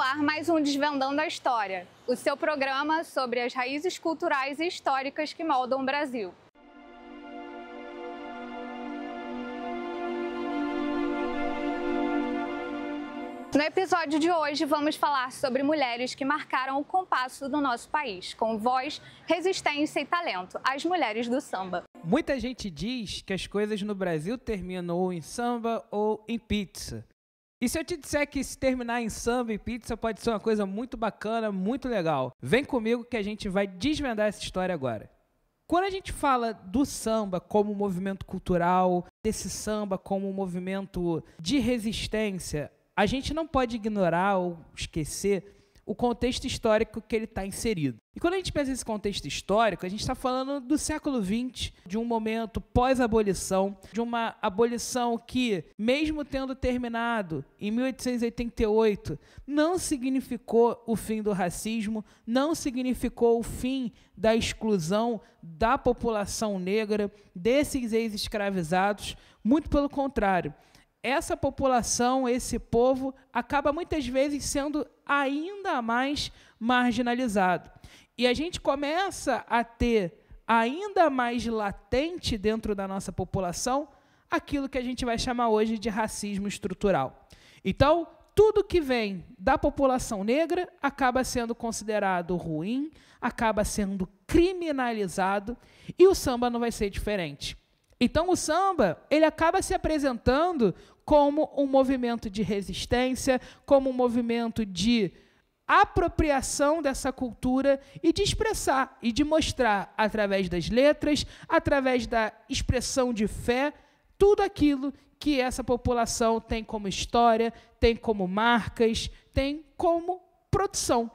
no ar mais um Desvendando a História, o seu programa sobre as raízes culturais e históricas que moldam o Brasil. No episódio de hoje, vamos falar sobre mulheres que marcaram o compasso do nosso país, com voz, resistência e talento, as mulheres do samba. Muita gente diz que as coisas no Brasil terminam ou em samba ou em pizza. E se eu te disser que se terminar em samba e pizza pode ser uma coisa muito bacana, muito legal? Vem comigo que a gente vai desvendar essa história agora. Quando a gente fala do samba como um movimento cultural, desse samba como um movimento de resistência, a gente não pode ignorar ou esquecer o contexto histórico que ele está inserido. E quando a gente pensa nesse contexto histórico, a gente está falando do século XX, de um momento pós-abolição, de uma abolição que, mesmo tendo terminado em 1888, não significou o fim do racismo, não significou o fim da exclusão da população negra, desses ex-escravizados, muito pelo contrário. Essa população, esse povo, acaba muitas vezes sendo ainda mais marginalizado. E a gente começa a ter ainda mais latente dentro da nossa população aquilo que a gente vai chamar hoje de racismo estrutural. Então, tudo que vem da população negra acaba sendo considerado ruim, acaba sendo criminalizado, e o samba não vai ser diferente. Então, o samba, ele acaba se apresentando como um movimento de resistência, como um movimento de apropriação dessa cultura e de expressar e de mostrar, através das letras, através da expressão de fé, tudo aquilo que essa população tem como história, tem como marcas, tem como produção.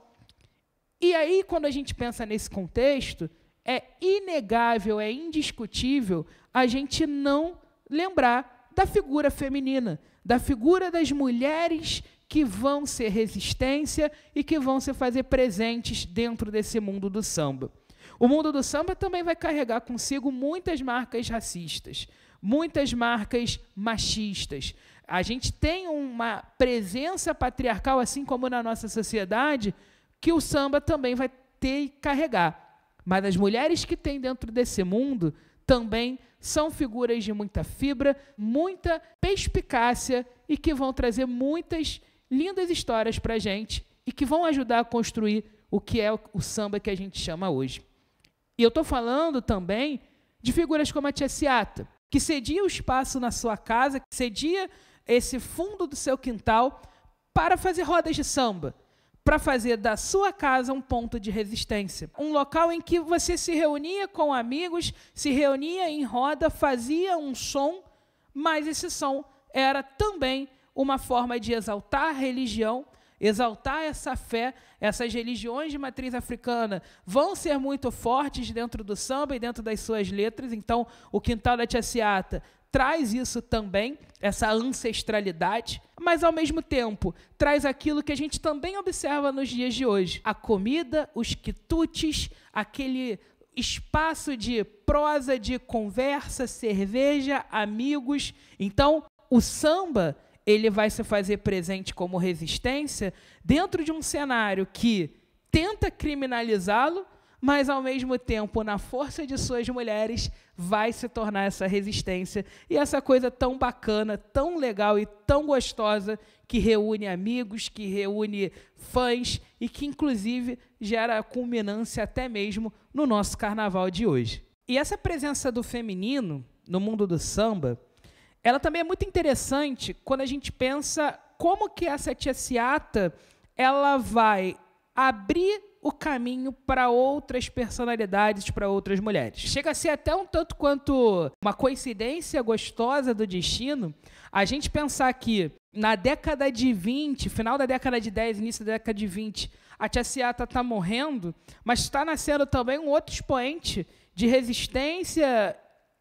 E aí, quando a gente pensa nesse contexto, é inegável, é indiscutível a gente não lembrar da figura feminina, da figura das mulheres que vão ser resistência e que vão se fazer presentes dentro desse mundo do samba. O mundo do samba também vai carregar consigo muitas marcas racistas, muitas marcas machistas. A gente tem uma presença patriarcal, assim como na nossa sociedade, que o samba também vai ter e carregar. Mas as mulheres que tem dentro desse mundo também são figuras de muita fibra, muita perspicácia e que vão trazer muitas lindas histórias para a gente e que vão ajudar a construir o que é o samba que a gente chama hoje. E eu estou falando também de figuras como a Tia Ciata, que cedia o espaço na sua casa, que cedia esse fundo do seu quintal para fazer rodas de samba, para fazer da sua casa um ponto de resistência. Um local em que você se reunia com amigos, se reunia em roda, fazia um som, mas esse som era também uma forma de exaltar a religião, exaltar essa fé. Essas religiões de matriz africana vão ser muito fortes dentro do samba e dentro das suas letras. Então, o Quintal da Tia Ciata traz isso também, essa ancestralidade, mas, ao mesmo tempo, traz aquilo que a gente também observa nos dias de hoje. A comida, os quitutes, aquele espaço de prosa, de conversa, cerveja, amigos. Então, o samba, ele vai se fazer presente como resistência dentro de um cenário que tenta criminalizá-lo, mas, ao mesmo tempo, na força de suas mulheres, vai se tornar essa resistência e essa coisa tão bacana, tão legal e tão gostosa que reúne amigos, que reúne fãs e que, inclusive, gera culminância até mesmo no nosso carnaval de hoje. E essa presença do feminino no mundo do samba, ela também é muito interessante quando a gente pensa como que essa Tia Ciata, ela vai abrir o caminho para outras personalidades, para outras mulheres. Chega a ser até um tanto quanto uma coincidência gostosa do destino a gente pensar que na década de 20, final da década de 10, início da década de 20, a Tia Ciata está morrendo, mas está nascendo também um outro expoente de resistência,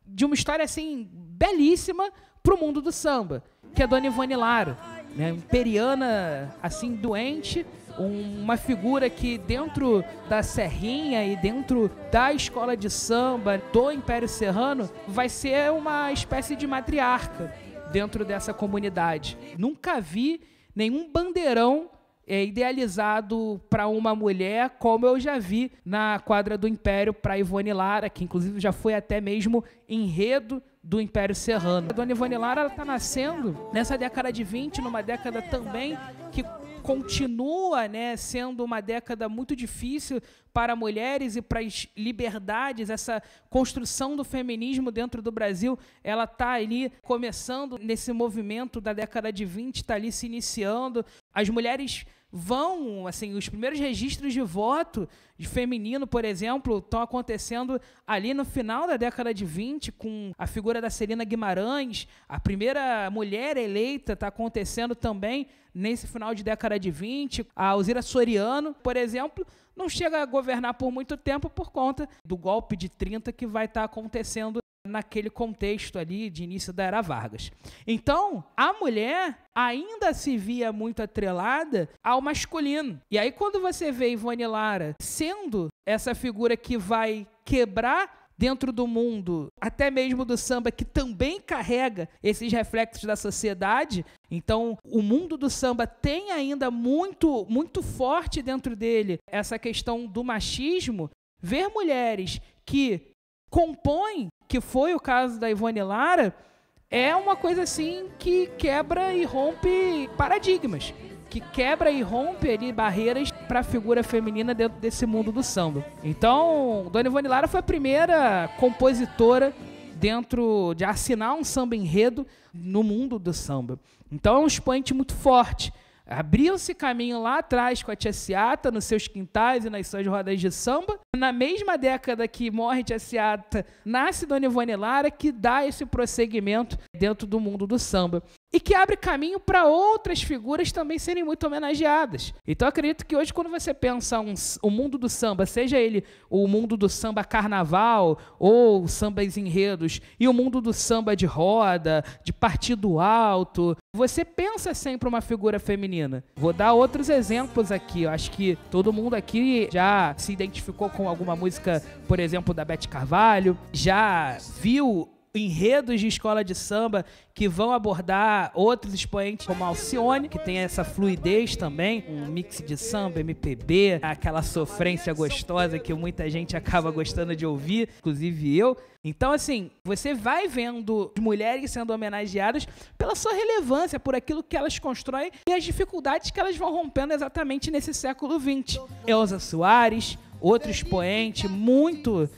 de uma história assim belíssima para o mundo do samba, que é a Dona Ivone Lara, né? Imperiana, assim, doente, uma figura que dentro da Serrinha e dentro da escola de samba do Império Serrano vai ser uma espécie de matriarca dentro dessa comunidade. Nunca vi nenhum bandeirão idealizado para uma mulher, como eu já vi na quadra do Império para Ivone Lara, que inclusive já foi até mesmo enredo do Império Serrano. A Dona Ivone Lara está nascendo nessa década de 20, numa década também que continua, né, sendo uma década muito difícil para mulheres e para as liberdades. Essa construção do feminismo dentro do Brasil, ela está ali começando nesse movimento da década de 20, está ali se iniciando. As mulheres vão, assim, os primeiros registros de voto de feminino, por exemplo, estão acontecendo ali no final da década de 20, com a figura da Celina Guimarães. A primeira mulher eleita está acontecendo também nesse final de década de 20. A Alzira Soriano, por exemplo, não chega a governar por muito tempo por conta do golpe de 30 que vai estar acontecendo naquele contexto ali de início da Era Vargas. Então, a mulher ainda se via muito atrelada ao masculino. E aí, quando você vê Ivone Lara sendo essa figura que vai quebrar dentro do mundo, até mesmo do samba, que também carrega esses reflexos da sociedade, então o mundo do samba tem ainda muito, muito forte dentro dele essa questão do machismo. Ver mulheres que compõem, que foi o caso da Ivone Lara, é uma coisa assim que quebra e rompe paradigmas, que quebra e rompe ali barreiras para a figura feminina dentro desse mundo do samba. Então, Dona Ivone Lara foi a primeira compositora dentro de assinar um samba enredo no mundo do samba. Então, é um expoente muito forte. Abriu-se caminho lá atrás com a Tia Seata, nos seus quintais e nas suas rodas de samba. Na mesma década que morre Tia Seata, nasce Dona Ivone Lara, que dá esse prosseguimento dentro do mundo do samba. E que abre caminho para outras figuras também serem muito homenageadas. Então, eu acredito que hoje, quando você pensa o mundo do samba, seja ele o mundo do samba carnaval ou sambas enredos, e o mundo do samba de roda, de partido alto, você pensa sempre uma figura feminina. Vou dar outros exemplos aqui. Eu acho que todo mundo aqui já se identificou com alguma música, por exemplo, da Beth Carvalho, já viu enredos de escola de samba que vão abordar outros expoentes como a Alcione, que tem essa fluidez também, um mix de samba, MPB, aquela sofrência gostosa que muita gente acaba gostando de ouvir, inclusive eu. Então, assim, você vai vendo mulheres sendo homenageadas pela sua relevância, por aquilo que elas constroem e as dificuldades que elas vão rompendo exatamente nesse século XX. Elza Soares, outro expoente muito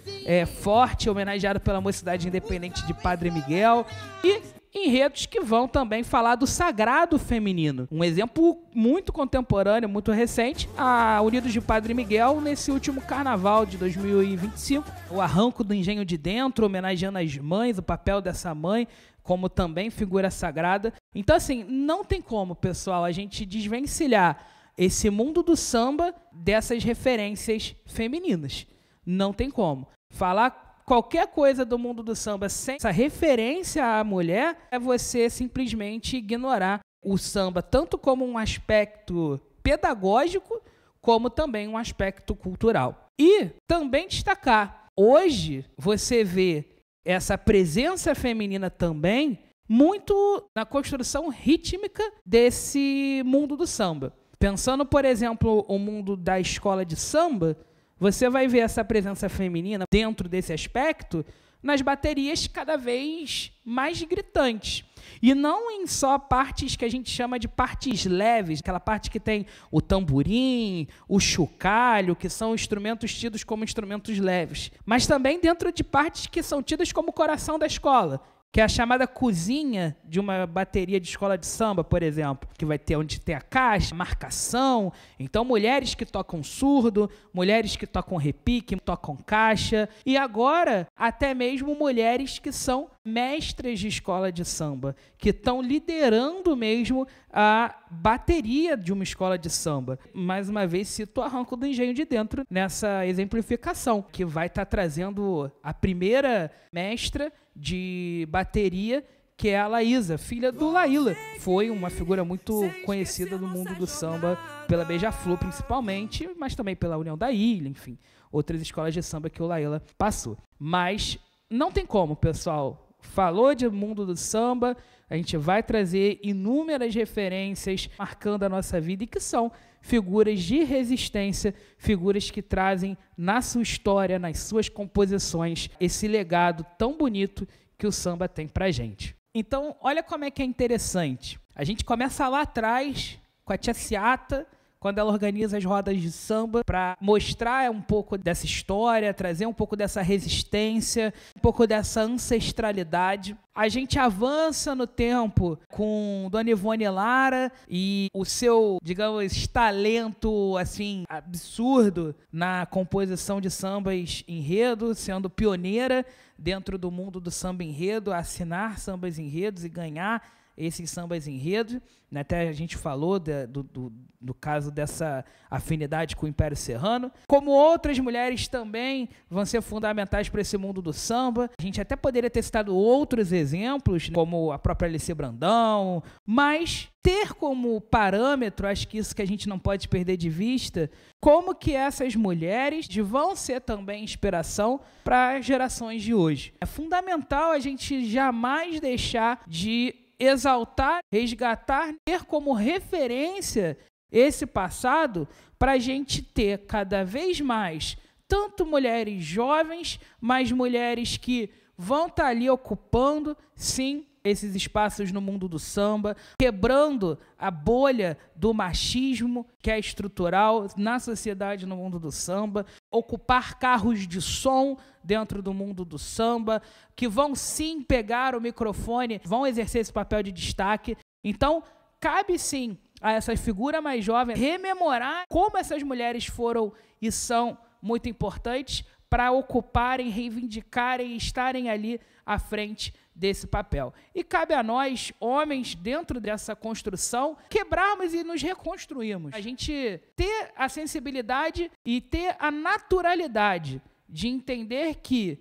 forte, homenageado pela Mocidade Independente de Padre Miguel, e enredos que vão também falar do sagrado feminino. Um exemplo muito contemporâneo, muito recente, a Unidos de Padre Miguel, nesse último carnaval de 2025, o Arranco do Engenho de Dentro, homenageando as mães, o papel dessa mãe como também figura sagrada. Então, assim, não tem como, pessoal, a gente desvencilhar esse mundo do samba dessas referências femininas. Não tem como. Falar qualquer coisa do mundo do samba sem essa referência à mulher é você simplesmente ignorar o samba, tanto como um aspecto pedagógico, como também um aspecto cultural. E também destacar, hoje você vê essa presença feminina também muito na construção rítmica desse mundo do samba. Pensando, por exemplo, o mundo da escola de samba, você vai ver essa presença feminina dentro desse aspecto nas baterias cada vez mais gritantes. E não em só partes que a gente chama de partes leves, aquela parte que tem o tamborim, o chocalho, que são instrumentos tidos como instrumentos leves, mas também dentro de partes que são tidas como o coração da escola, que é a chamada cozinha de uma bateria de escola de samba, por exemplo, que vai ter onde tem a caixa, marcação. Então, mulheres que tocam surdo, mulheres que tocam repique, tocam caixa, e agora até mesmo mulheres que são mestras de escola de samba, que estão liderando mesmo a bateria de uma escola de samba. Mais uma vez, cito o Arranco do Engenho de Dentro nessa exemplificação, que vai estar trazendo a primeira mestra de bateria, que é a Laísa, filha do Laíla. Foi uma figura muito conhecida no mundo do samba, pela Beija-Flor principalmente, mas também pela União da Ilha, enfim, outras escolas de samba que o Laíla passou. Mas não tem como, pessoal, falou de mundo do samba, a gente vai trazer inúmeras referências marcando a nossa vida e que são figuras de resistência, figuras que trazem na sua história, nas suas composições, esse legado tão bonito que o samba tem pra gente. Então, olha como é que é interessante. A gente começa lá atrás com a Tia Seata, quando ela organiza as rodas de samba para mostrar um pouco dessa história, trazer um pouco dessa resistência, um pouco dessa ancestralidade. A gente avança no tempo com Dona Ivone Lara e o seu, digamos, talento assim absurdo na composição de sambas enredo, sendo pioneira dentro do mundo do samba enredo, a assinar sambas enredos e ganhar esses sambas enredos. Até a gente falou do caso dessa afinidade com o Império Serrano. Como outras mulheres também vão ser fundamentais para esse mundo do samba. A gente até poderia ter citado outros exemplos, como a própria Alice Brandão, mas ter como parâmetro, acho que isso que a gente não pode perder de vista, como que essas mulheres vão ser também inspiração para as gerações de hoje. É fundamental a gente jamais deixar de exaltar, resgatar, ter como referência esse passado para a gente ter cada vez mais tanto mulheres jovens, mas mulheres que vão estar ali ocupando, sim, esses espaços no mundo do samba, quebrando a bolha do machismo que é estrutural na sociedade no mundo do samba, ocupar carros de som dentro do mundo do samba, que vão sim pegar o microfone, vão exercer esse papel de destaque. Então, cabe sim a essa figura mais jovem rememorar como essas mulheres foram e são muito importantes para ocuparem, reivindicarem e estarem ali à frente desse papel. E cabe a nós, homens, dentro dessa construção, quebrarmos e nos reconstruirmos. A gente ter a sensibilidade e ter a naturalidade de entender que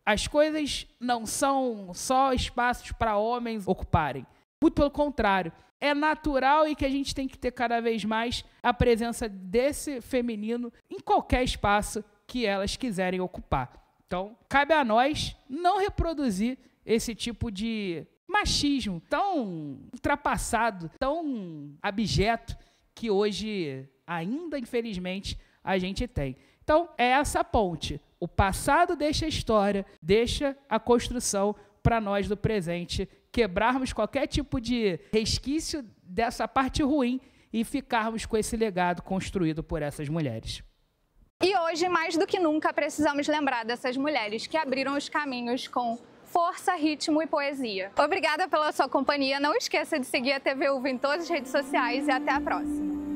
as coisas não são só espaços para homens ocuparem. Muito pelo contrário, é natural e que a gente tem que ter cada vez mais a presença desse feminino em qualquer espaço que elas quiserem ocupar. Então, cabe a nós não reproduzir esse tipo de machismo tão ultrapassado, tão abjeto que hoje ainda, infelizmente, a gente tem. Então, é essa ponte. O passado deixa a história, deixa a construção para nós do presente, quebrarmos qualquer tipo de resquício dessa parte ruim e ficarmos com esse legado construído por essas mulheres. E hoje, mais do que nunca, precisamos lembrar dessas mulheres que abriram os caminhos com força, ritmo e poesia. Obrigada pela sua companhia. Não esqueça de seguir a TV UVA em todas as redes sociais e até a próxima.